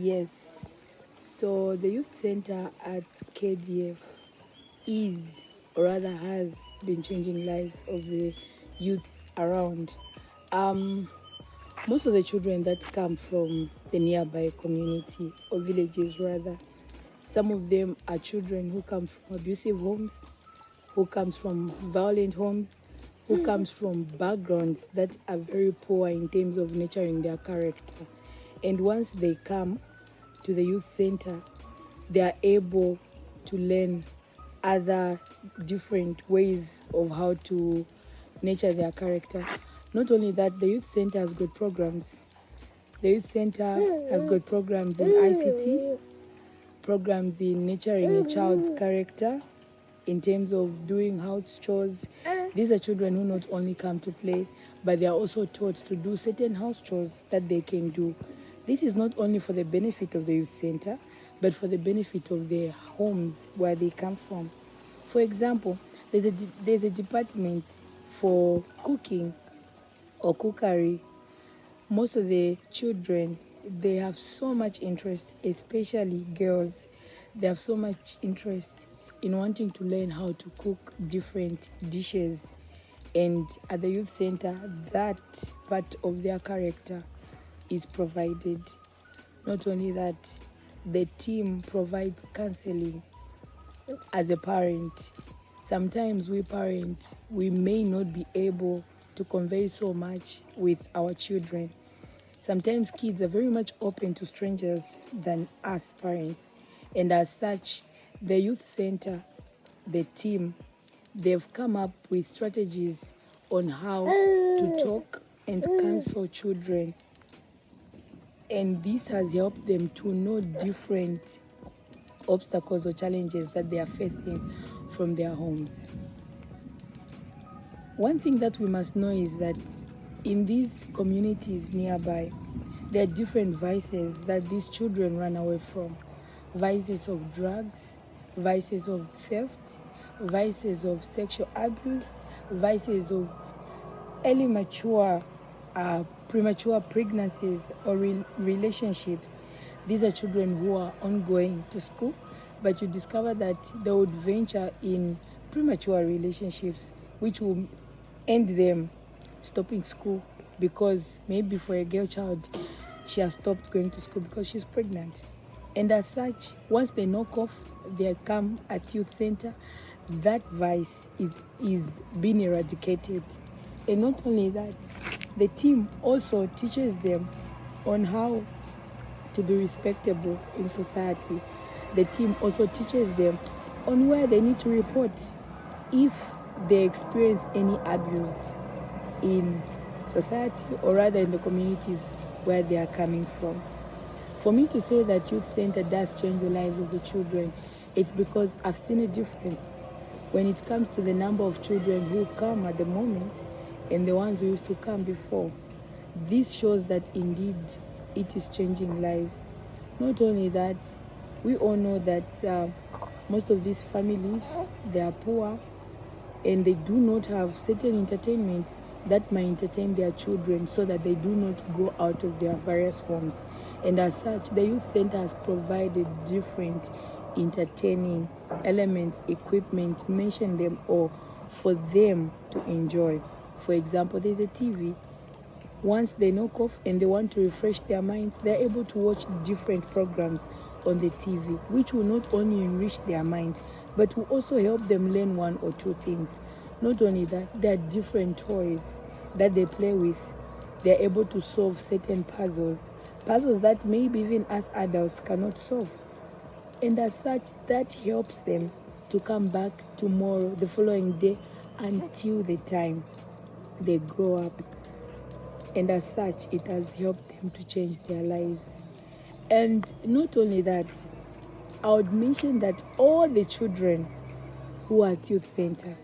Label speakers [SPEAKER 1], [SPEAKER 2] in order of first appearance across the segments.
[SPEAKER 1] Yes. So the youth center at KDF is, or rather has been changing lives of the youths around. Um, Most of the children that come from the nearby community or villages rather, some of them are children who come from abusive homes, who comes from violent homes, who comes from backgrounds that are very poor in terms of nurturing their character. And once they come to the youth center, they are able to learn other different ways of how to nurture their character. Not only that, the youth center has got programs. The youth center has got programs in ICT, programs in nurturing a child's character in terms of doing house chores. These are children who not only come to play, but they are also taught to do certain house chores that they can do. This is not only for the benefit of the youth center, but for the benefit of their homes where they come from. For example, there's a department for cooking or cookery. Most of the children, they have so much interest, especially girls. They have so much interest in wanting to learn how to cook different dishes. And at the youth center, that part of their character is provided. Not only that, the team provides counseling. As a parent, sometimes we parents, we may not be able to convey so much with our children. Sometimes kids are very much open to strangers than us parents. And as such, the youth center, the team, they've come up with strategies on how to talk and counsel children. And this has helped them to know different obstacles or challenges that they are facing from their homes. One thing that we must know is that in these communities nearby, there are different vices that these children run away from. Vices of drugs, vices of theft, vices of sexual abuse, vices of early premature pregnancies or relationships. These are children who are ongoing to school, but you discover that they would venture in premature relationships, which will end them stopping school, because maybe for a girl child, she has stopped going to school because she's pregnant. And as such, once they knock off, they come at youth center, that vice is being eradicated. And not only that, the team also teaches them on how to be respectable in society. The team also teaches them on where they need to report if they experience any abuse in society, or rather in the communities where they are coming from. For me to say that youth center does change the lives of the children, it's because I've seen a difference when it comes to the number of children who come at the moment and the ones who used to come before. This shows that indeed it is changing lives. Not only that, we all know that most of these families, they are poor and they do not have certain entertainments that might entertain their children so that they do not go out of their various homes. And as such, the youth center has provided different entertaining elements, equipment, mention them all, for them to enjoy. For example, there's a TV. Once they knock off and they want to refresh their minds, they're able to watch different programs on the TV, which will not only enrich their minds, but will also help them learn one or two things. Not only that, there are different toys that they play with. They're able to solve certain puzzles that maybe even us adults cannot solve. And as such, that helps them to come back tomorrow, the following day, until the time they grow up. And as such, it has helped them to change their lives. And not only that, I would mention that all the children who are at youth center,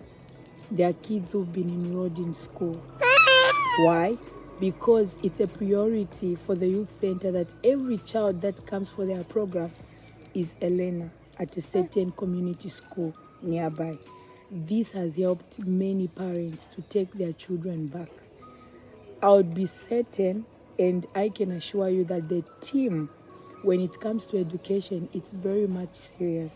[SPEAKER 1] they are kids who've been enrolled in school. Why? Because it's a priority for the youth center that every child that comes for their program is a learner at a certain community school nearby. This has helped many parents to take their children back. I would be certain, and I can assure you that the team when it comes to education, it's very much serious.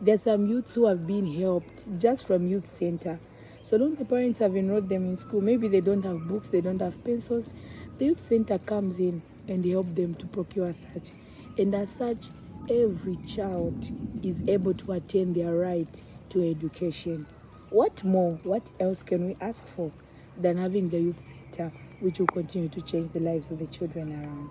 [SPEAKER 1] There's some youths who have been helped just from youth center. So long the parents have enrolled them in school, maybe they don't have books, they don't have pencils. The youth center comes in and help them to procure such. And as such, every child is able to attain their right to education. What more, what else can we ask for than having the youth center, which will continue to change the lives of the children around?